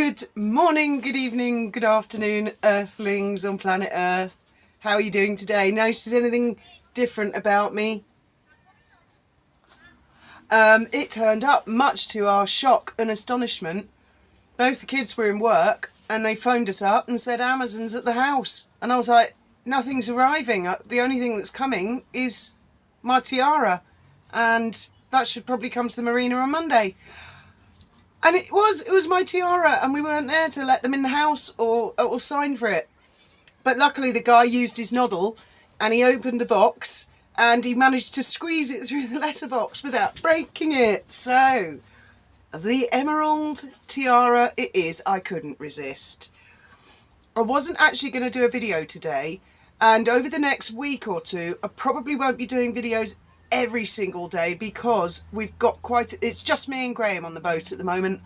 Good morning, good evening, good afternoon, Earthlings on planet Earth. How are you doing today? Notice anything different about me? It turned up, much to our shock and astonishment. Both the kids were in work and they phoned us up and said Amazon's at the house. And I was like, nothing's arriving. The only thing that's coming is my tiara. And that should probably come to the marina on Monday. And it was my tiara, and we weren't there to let them in the house or sign for it. But luckily the guy used his noddle and he opened a box and he managed to squeeze it through the letterbox without breaking it. So, the emerald tiara it is. I couldn't resist. I wasn't actually going to do a video today, and over the next week or two I probably won't be doing videos every single day because we've got it's just me and Graham on the boat at the moment,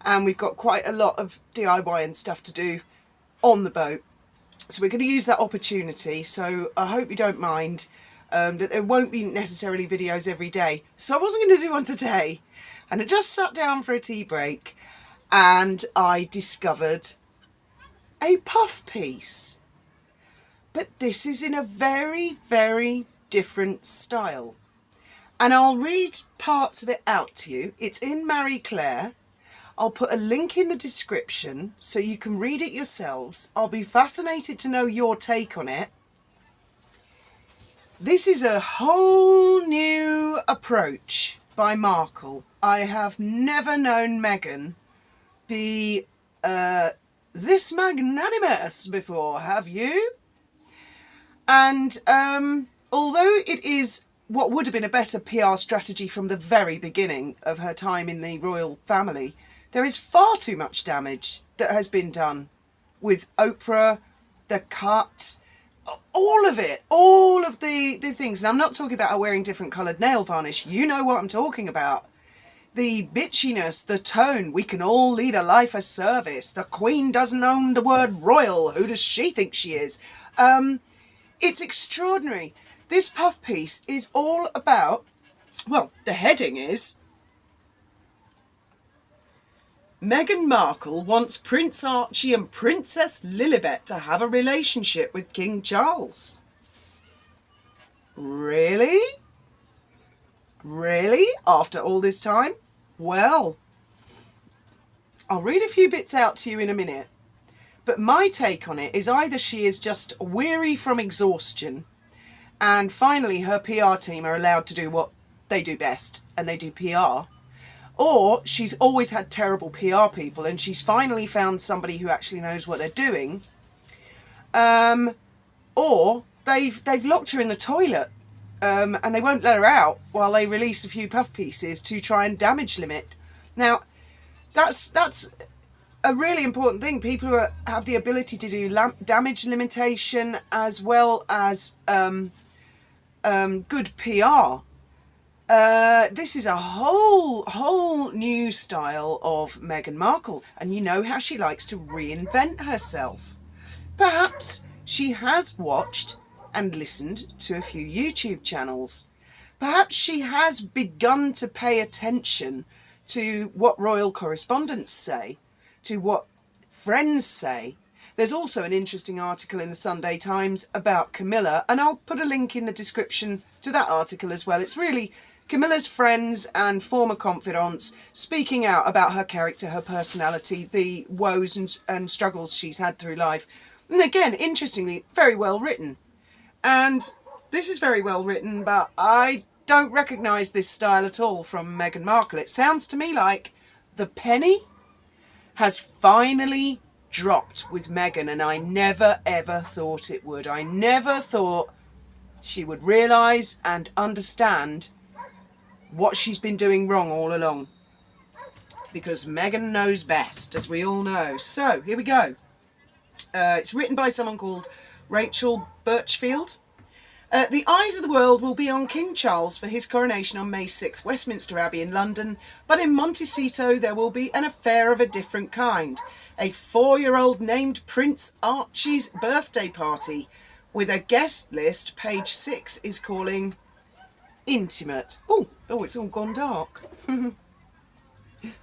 and we've got quite a lot of DIY and stuff to do on the boat, so we're going to use that opportunity. So I hope you don't mind that there won't be necessarily videos every day. So I wasn't going to do one today, and I just sat down for a tea break and I discovered a puff piece, but this is in a very, very different style. And I'll read parts of it out to you. It's in Marie Claire. I'll put a link in the description so you can read it yourselves. I'll be fascinated to know your take on it. This is a whole new approach by Markle. I have never known Meghan be this magnanimous before, have you? And although it is what would have been a better PR strategy from the very beginning of her time in the royal family, there is far too much damage that has been done with Oprah, the cut, all of it, all of the things. And I'm not talking about her wearing different coloured nail varnish. You know what I'm talking about. The bitchiness, the tone, we can all lead a life of service. The Queen doesn't own the word royal. Who does she think she is? It's extraordinary. This puff piece is all about, well, the heading is, Meghan Markle wants Prince Archie and Princess Lilibet to have a relationship with King Charles. Really? Really? After all this time? Well, I'll read a few bits out to you in a minute. But my take on it is either she is just weary from exhaustion, and finally her PR team are allowed to do what they do best, and they do PR. Or she's always had terrible PR people and she's finally found somebody who actually knows what they're doing. Or they've locked her in the toilet and they won't let her out while they release a few puff pieces to try and damage limit. Now, that's a really important thing. People who have the ability to do damage limitation as well as good PR. This is a whole new style of Meghan Markle, and you know how she likes to reinvent herself. Perhaps she has watched and listened to a few YouTube channels. Perhaps she has begun to pay attention to what royal correspondents say, to what friends say. There's also an interesting article in the Sunday Times about Camilla, and I'll put a link in the description to that article as well. It's really Camilla's friends and former confidants speaking out about her character, her personality, the woes and struggles she's had through life. And again, interestingly, very well written. And this is very well written, but I don't recognise this style at all from Meghan Markle. It sounds to me like the penny has finally dropped with Meghan, and I never ever thought it would. I never thought she would realise and understand what she's been doing wrong all along, because Meghan knows best, as we all know. So here we go. It's written by someone called Rachel Birchfield. The eyes of the world will be on King Charles for his coronation on May 6th, Westminster Abbey in London, but in Montecito there will be an affair of a different kind. A 4-year-old named Prince Archie's birthday party, with a guest list page 6 is calling intimate. Oh, it's all gone dark.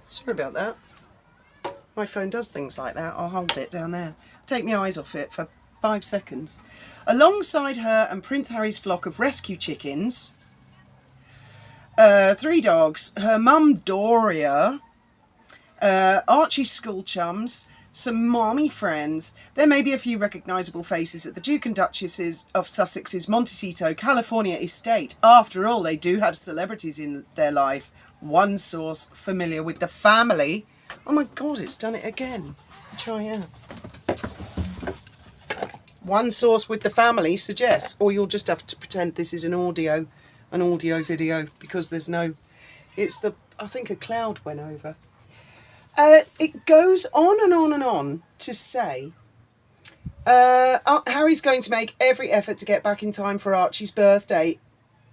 Sorry about that. My phone does things like that. I'll hold it down there. Take my eyes off it for 5 seconds. Alongside her and Prince Harry's flock of rescue chickens, 3 dogs, her mum Doria, Archie's school chums, some mommy friends. There may be a few recognisable faces at the Duke and Duchess of Sussex's Montecito, California estate. After all, they do have celebrities in their life. One source familiar with the family. Oh my God, it's done it again. Try out. One source with the family suggests, or you'll just have to pretend this is an audio video, because there's no, it's the, I think a cloud went over. It goes on and on and on to say Harry's going to make every effort to get back in time for Archie's birthday,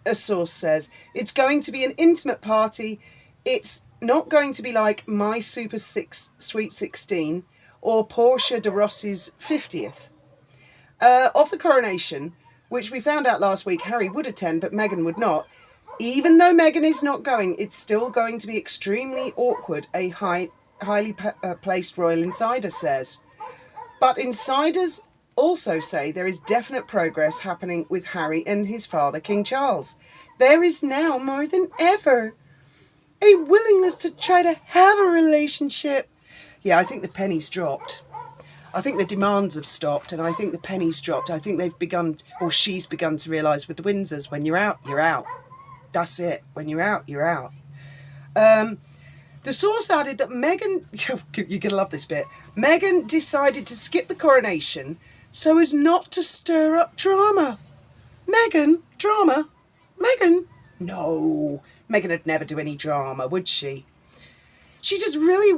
a source says. It's going to be an intimate party. It's not going to be like My Super Sweet 16 or Portia de Rossi's 50th. Of the coronation, which we found out last week Harry would attend but Meghan would not. Even though Meghan is not going, it's still going to be extremely awkward, a highly placed royal insider says. But insiders also say there is definite progress happening with Harry and his father, King Charles. There is now, more than ever, a willingness to try to have a relationship. Yeah, I think the penny's dropped. I think the demands have stopped, and I think the penny's dropped. I think they've begun, or she's begun to realise with the Windsors, when you're out, you're out. That's it. When you're out, you're out. The source added that Meghan, you're going to love this bit, Meghan decided to skip the coronation so as not to stir up drama. Meghan? Drama? Meghan? No, Meghan would never do any drama, would she? She just really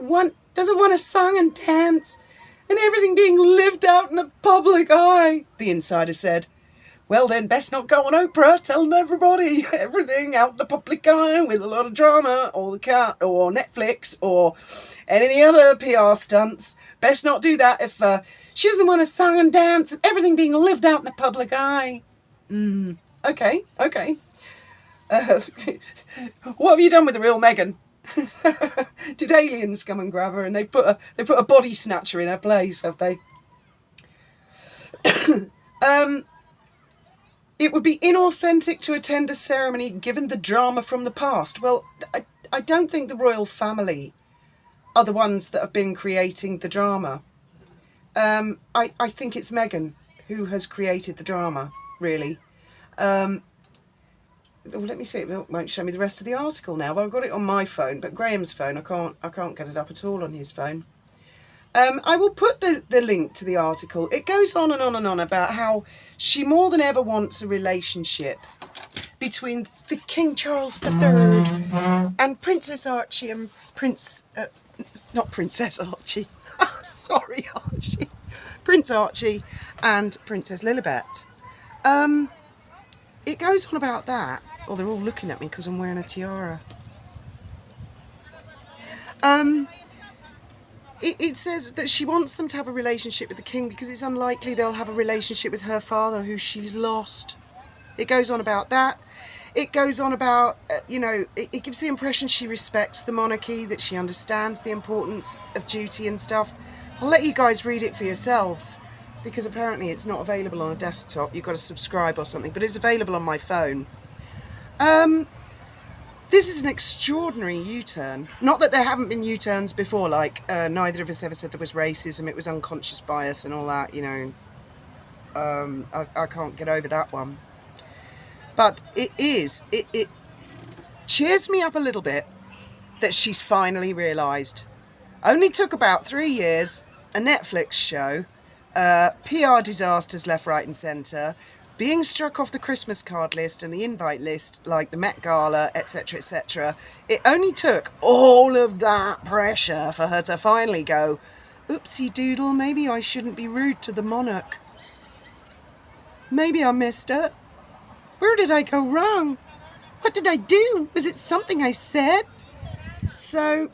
doesn't want a song and dance and everything being lived out in the public eye, the insider said. Well then, best not go on Oprah telling everybody everything out in the public eye with a lot of drama, or the cat, or Netflix, or any of the other PR stunts. Best not do that if she doesn't want a song and dance and everything being lived out in the public eye. Okay. What have you done with the real Meghan? Did aliens come and grab her and they put a body snatcher in her place, have they? It would be inauthentic to attend a ceremony given the drama from the past. Well, I don't think the royal family are the ones that have been creating the drama. I think it's Meghan who has created the drama, really. Let me see, it won't show me the rest of the article now. Well, I've got it on my phone, but Graham's phone, I can't get it up at all on his phone. I will put the link to the article. It goes on and on and on about how she more than ever wants a relationship between the King Charles III and Princess Archie and not Princess Archie. Sorry, Archie. Prince Archie and Princess Lilibet. It goes on about that. Oh, they're all looking at me because I'm wearing a tiara. It says that she wants them to have a relationship with the king because it's unlikely they'll have a relationship with her father, who she's lost. It goes on about that. It goes on about, it gives the impression she respects the monarchy, that she understands the importance of duty and stuff. I'll let you guys read it for yourselves, because apparently it's not available on a desktop. You've got to subscribe or something, but it's available on my phone. This is an extraordinary U-turn. Not that there haven't been U-turns before, like neither of us ever said there was racism, it was unconscious bias and all that, I can't get over that one. But it cheers me up a little bit that she's finally realised. Only took about 3 years, a Netflix show, PR disasters left, right and centre, being struck off the Christmas card list and the invite list, like the Met Gala, etc., etc. It only took all of that pressure for her to finally go, oopsie doodle, maybe I shouldn't be rude to the monarch. Maybe I messed up. Where did I go wrong? What did I do? Was it something I said? So,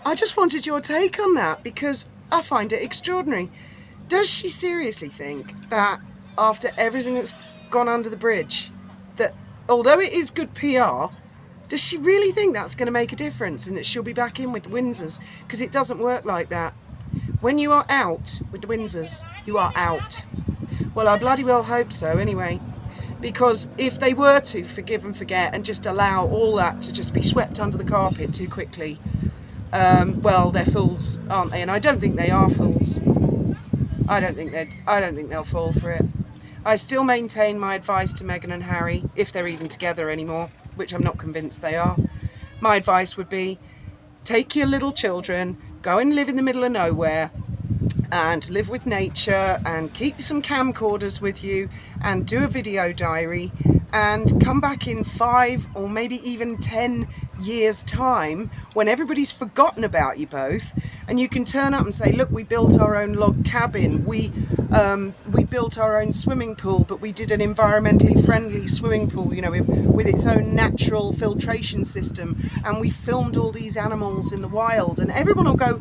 I just wanted your take on that because I find it extraordinary. Does she seriously think that after everything that's gone under the bridge, that although it is good PR, Does she really think that's going to make a difference and that she'll be back in with the Windsors? Because it doesn't work like that. When you are out with the Windsors, you are out. Well, I bloody well hope so anyway. Because if they were to forgive and forget and just allow all that to just be swept under the carpet too quickly, well, they're fools, aren't they? And I don't think they are fools. I don't think they'll fall for it. I still maintain my advice to Meghan and Harry, if they're even together anymore, which I'm not convinced they are. My advice would be, take your little children, go and live in the middle of nowhere, and live with nature, and keep some camcorders with you, and do a video diary, and come back in 5 or maybe even 10 years time when everybody's forgotten about you both, and you can turn up and say, look, we built our own log cabin, we built our own swimming pool, but we did an environmentally friendly swimming pool, you know, with its own natural filtration system, and we filmed all these animals in the wild, and everyone will go,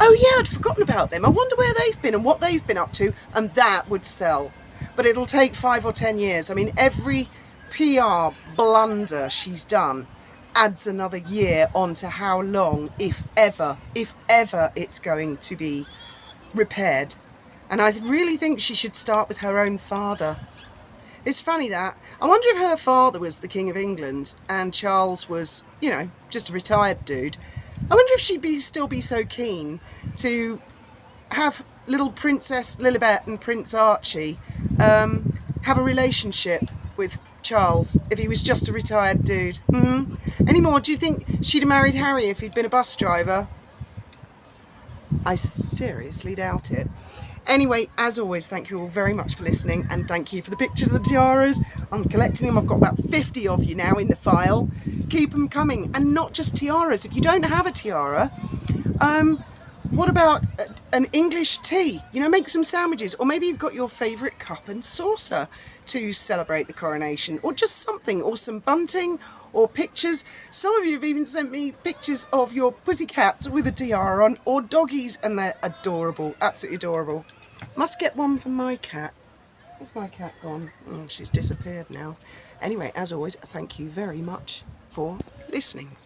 oh yeah, I'd forgotten about them. I wonder where they've been and what they've been up to. And that would sell. But it'll take 5 or 10 years. I mean, every PR blunder she's done adds another year onto how long, if ever, it's going to be repaired. And I really think she should start with her own father. It's funny that. I wonder if her father was the King of England and Charles was, you know, just a retired dude. I wonder if she'd still be so keen to have little Princess Lilibet and Prince Archie have a relationship with Charles if he was just a retired dude. Anymore, do you think she'd have married Harry if he'd been a bus driver? I seriously doubt it. Anyway, as always, thank you all very much for listening, and thank you for the pictures of the tiaras. I'm collecting them. I've got about 50 of you now in the file. Keep them coming, and not just tiaras. If you don't have a tiara, what about an English tea? You know, make some sandwiches, or maybe you've got your favourite cup and saucer to celebrate the coronation, or just something, or some bunting, or pictures. Some of you have even sent me pictures of your pussycats with a tiara on, or doggies, and they're adorable, absolutely adorable. Must get one for my cat. Where's my cat gone? Oh, she's disappeared now. Anyway, as always, thank you very much for listening.